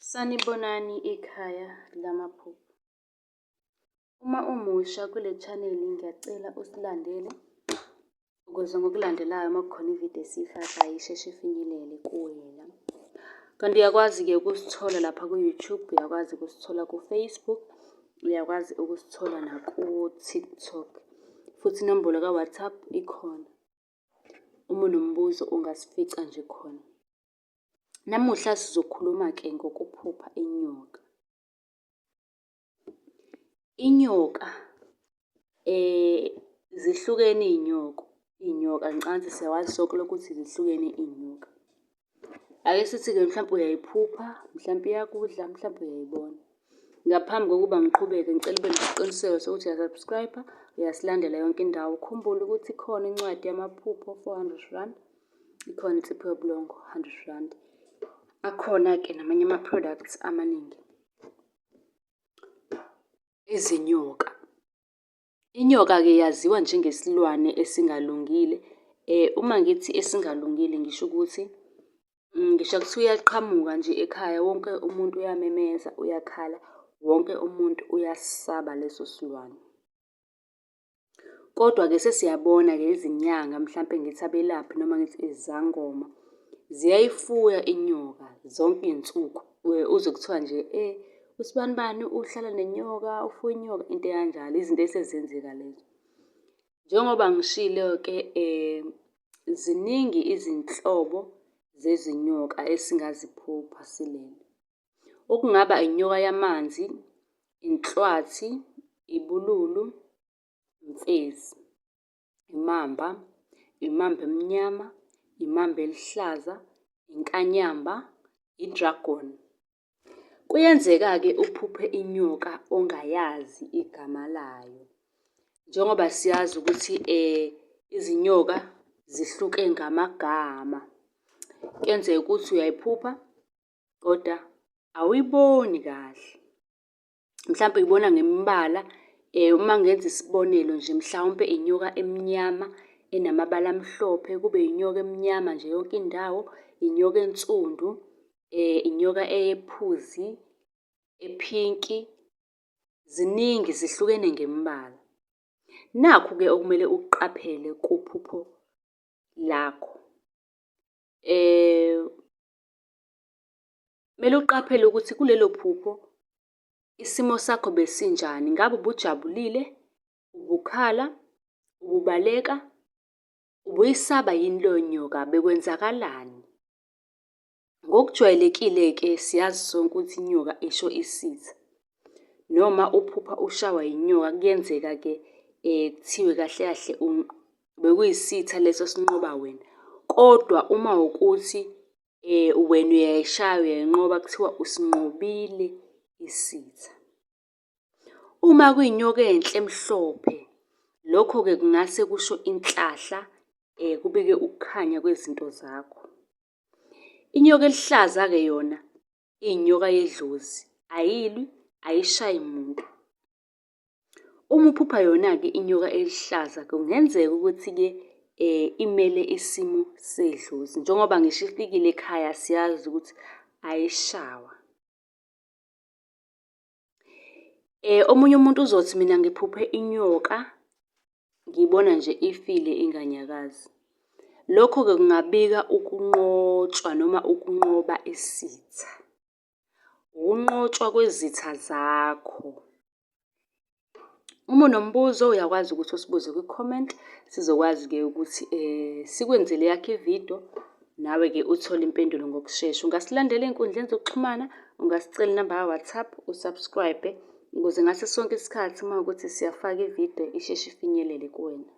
Sanibonani ekhaya lamaphupho. Uma umusha kule chaneli ngiyacela usilandele ukuze ngokulandelayo uma kukhona ividiyo esiyifakayo isheshe ifinyelele kuwena. Kanti uyakwazi-ke ukusithola lapha ku-YouTube, uyakwazi ukusithola ku-Facebook, uyakwazi ukusithola naku-TikTok. Futhi inombolo ka-WhatsApp ikhona. Uma unombuzo ungasifica nje khona. Namuhla sizokhuluma-ke ngokuphupha inyoka. Inyoka, zihlukene iy'nyoka ngicansi siyawazi sonke lokho ukuthi zihlukene iy'nyoka. Ake sithi-ke mhlampe uyayiphupha, mhlampe iyakudla, mhlampe uyayibona. Ngaphambi kokuba ngiqhubeke ngicela ube nesiqiniseko sokuthi uya-subscribe-a, uyasilandela yonke indawo. Ukhumbule ukuthi ikhona incwadi yamaphupho, 400 rand. Ikhona insipho yobulongo, 100 rand. Akhona-ke namanye ama-products amaningi. Izinyoka. Inyoka-ke yaziwa njengesilwane esingalungile. Uma ngithi esingalungile ngisho ukuthi, ngisho kuthiwa uyaqhamuka nje ekhaya wonke umuntu uyamemeza, uyakhala, wonke umuntu uyasaba leso silwane. Kodwa-ke sesiyabona-ke izinyanga, mhlampe ngithi abelaphi noma ngithi izangoma, ziyayifuya inyoka zonke iy'nsuku. Uzwe kuthiwa nje usibanibani uhlala nenyoka, ufuye inyoka, into ekanjalo, izinto esezenzeka lezo. Njengoba ngishilo-ke, ziningi izinhlobo zezinyoka esingaziphupha silele. Okungaba inyoka yamanzi, inhlwathi, ibululu, imfezi, imamba, imamba emnyama, imamba elihlaza, inkanyamba, i-dragon. Kuyenzeka-ke uphuphe inyoka ongayazi igama layo. Njengoba siyazi ukuthi izinyoka zihluke ngamagama. Kuyenzeka ukuthi uyayiphupha kodwa awuyiboni kahle. Mhlampe uyibona ngembala, uma ngenza isibonelo nje, mhlawumpe inyoka emnyama enamabala amhlophe, kube inyoka emnyama nje yonke indawo, inyoka ensundu, inyoka eyephuzi, ephinki. Ziningi, zihlukene ngembala. Nakhu-ke okumele ukuqaphele kuphupho lakho. Kumele uqaphele ukuthi kulelo phupho isimo sakho besinjani. Ngabe ubujabulile, ubukhala, ububaleka, ubuyisaba yini leyo nyoka, bekwenzakalani? Ngokujwayelekile-ke siyazi sonke ukuthi inyoka isho isitha. Noma uphupha ushawa inyoka, kuyenzeka-ke kuthiwe kahle kahle bekuyisitha leso sinqoba wena. Kodwa uma wukuthi wena uyayishaya, uyayinqoba, kuthiwa usinqobile isitha. Uma kuyinyoka enhle emhlophe, lokho-ke kungase kusho inhlahla, kubike ukukhanya kwezinto zakho. Inyoka elihlaza-ke yona, iyinyoka yedlozi, ayilwi, ayishayi muntu. Uma uphupha yona-ke inyoka elihlaza, kungenzeka ukuthi-ke imele isimo sedlozi. Njengoba ngisho ifikile ekhaya siyazi ukuthi ayishawa. Omunye umuntu uzothi mina ngiphuphe inyoka, ngibona nje ifile inganyakazi. Lokho-ke kungabika ukunqotshwa noma ukunqoba isitha. Ukunqotshwa kwezitha zakho. Uma unombuzo uyakwazi ukuthi usibuze kwi-comment. Sizokwazi-ke ukuthi sikwenzele eyakho ividiyo, nawe-ke uthole impendulo ngokushesha. Ungasilandela ey'nkundleni zokuxhumana, ungasicela inamba ka-WhatsApp, usubscribe ukuze ngaso sonke isikhathi uma kuwukuthi siyafaka ividiyo isheshe ifinyelele kuwena.